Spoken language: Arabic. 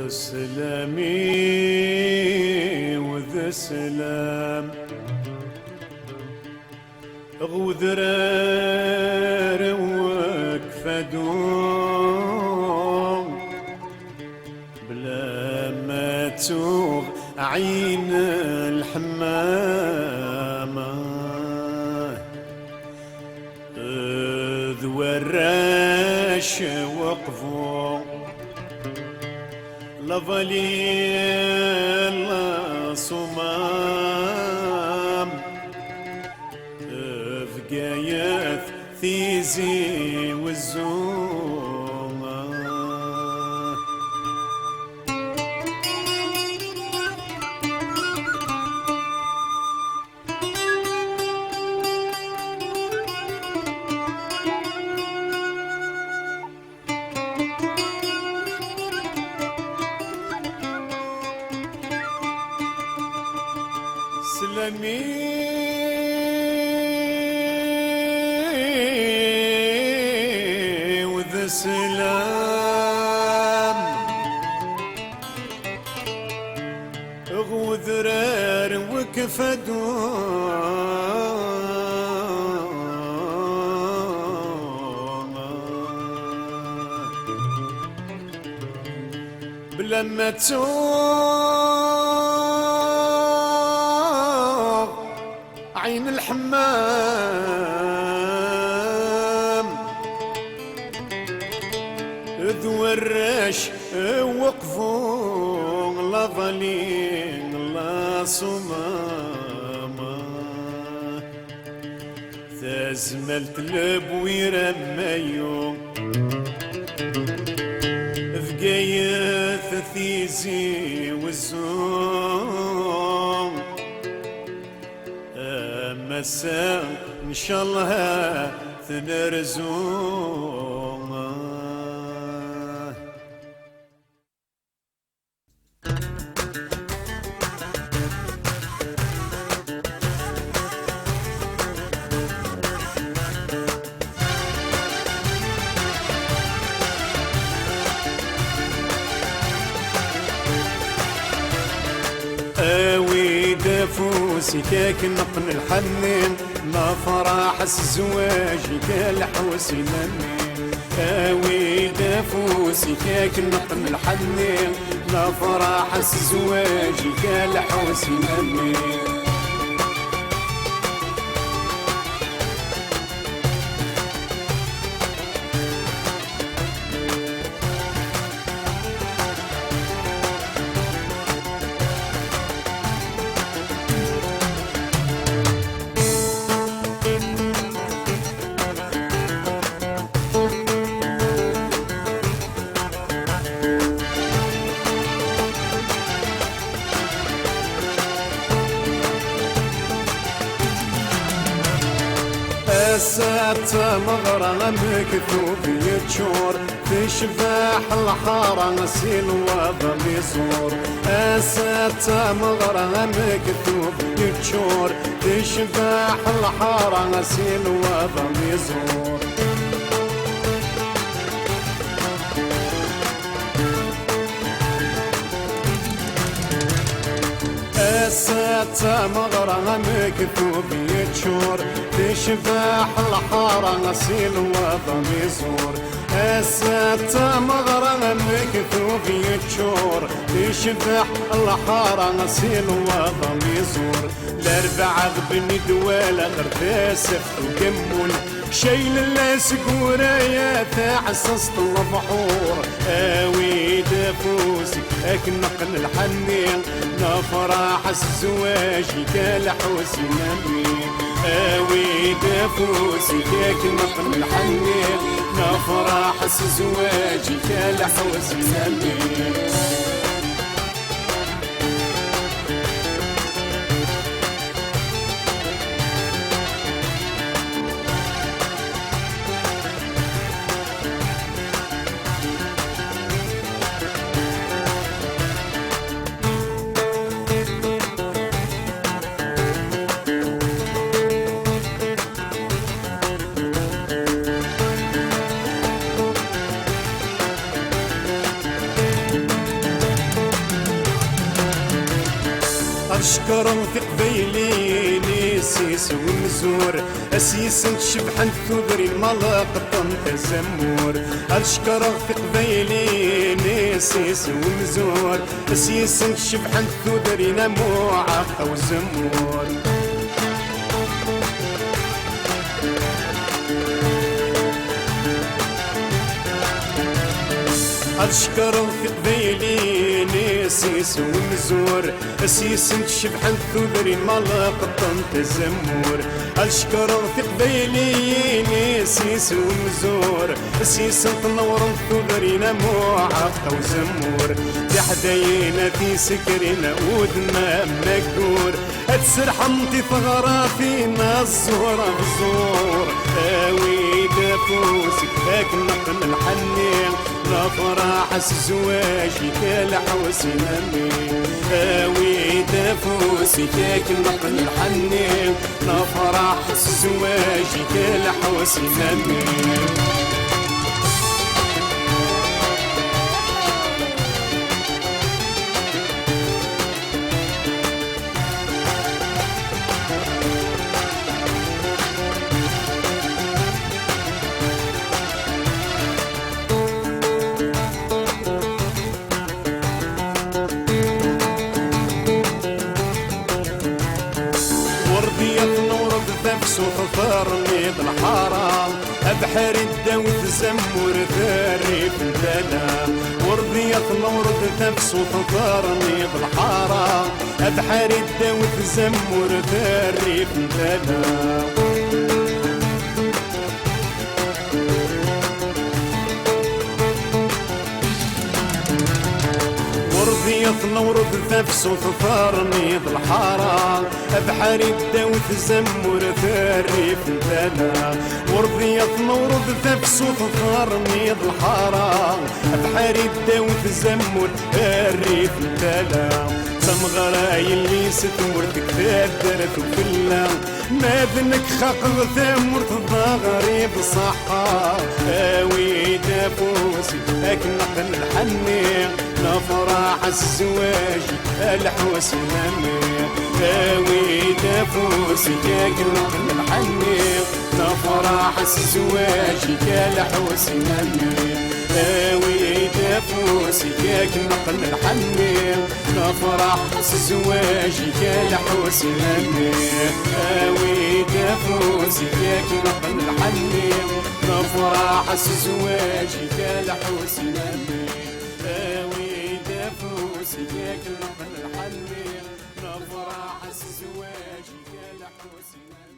سلامي وذا سلام غذرار وكفدوم بلا ما توغ عين الحمامة ذو الراش وقفوا لظليل صمام فقايث ثيزي والزوم سلامي وذا سلام غذرار وكفدوم بلما عين الحمام ذو الرش وقفوا لا ظليل لا صمامة تزملت البويرة مايو فقايث ثيزي والزوم مساء إن شاء الله تنرزوم دافوسي كاك نقن الحنين لا فرح الزواج كالحوسي منين اوي دافوسي كاك نقن الحنين لا فرح الزواج كالحوسي منين سات مغرى مكتوب يتشور تشبح الحارة سيل وضم يصور سات مغرى مكتوب يتشور تشبح الحارة سيل وضم يصور سات مغرى مكتوب يتشور تشبح الحارة سيل وضم يصور سات مغرى مكتوب يتشور تشبح الحارة سيل وضم يصور الأربعة بني دوالة غرفاسة وكمون شايل الاسقورة يا تعصصت البحور اوي دافوسي اكنقن الحنين نفرح الزواج كالحوسي نمين اوي دافوسي اكنقن الحنين نفرح الزواج كالحوسي نمين أشكر في قبيلي نسيس ومزور أسيس شبحن ثغري الملق طنط زمور أشكر في قبيلي نسيس ومزور أسيس شبحن ثغري نموعة أو زمور أشكر في قبيلي نسيس ومزور أسيس شبحن ثغري ملق طنط زمور أشكر في قبيلي نسيس ومزور أسيس تنور ثغري نموعة أو زمور تحدينا في سكرنا ودنا مقدور أتسرحمتي ثغرة فينا الزورة بزور أوي دافوسي هاك نقل الحنين نفرح الزواجي كالحوسي نمي أوي دافوسي هاك نقل الحنين نفرح الزواجي كالحوسي نمي صوت ثرني بالحرام أبحر الدوث زمور ثري في البلام ورضيت نورد تبسط ثرني بالحرام أبحر الدوث زمور ثري في البلام ورضيت نورد تبسط ثرني بالحرام أبحر الدوث زمور ثري في البلا ورضيت نورد تبسط ثرني بالحرام أبحر الدوث زمور ثري في البلا تمغراي اللي ستمرتك تدرت وكلا ما ذنك خاقل ثمرت ضغري بصحة أوي دافوسي هاك نقل الحنين نفرح الزواج الحوس نمي أوي دافوسي هاك نقل الحنين نفرح الزواج الحوس نمي أوي دافوسي هاك نقل الحنين نفرح الزواج الحوس نمي أوي دافوسي هاك نقل الحنين نفرح الزواج الحوس نمي أوي دافوسي هاك نقل الحنين نفرح الزواج الحوس نمي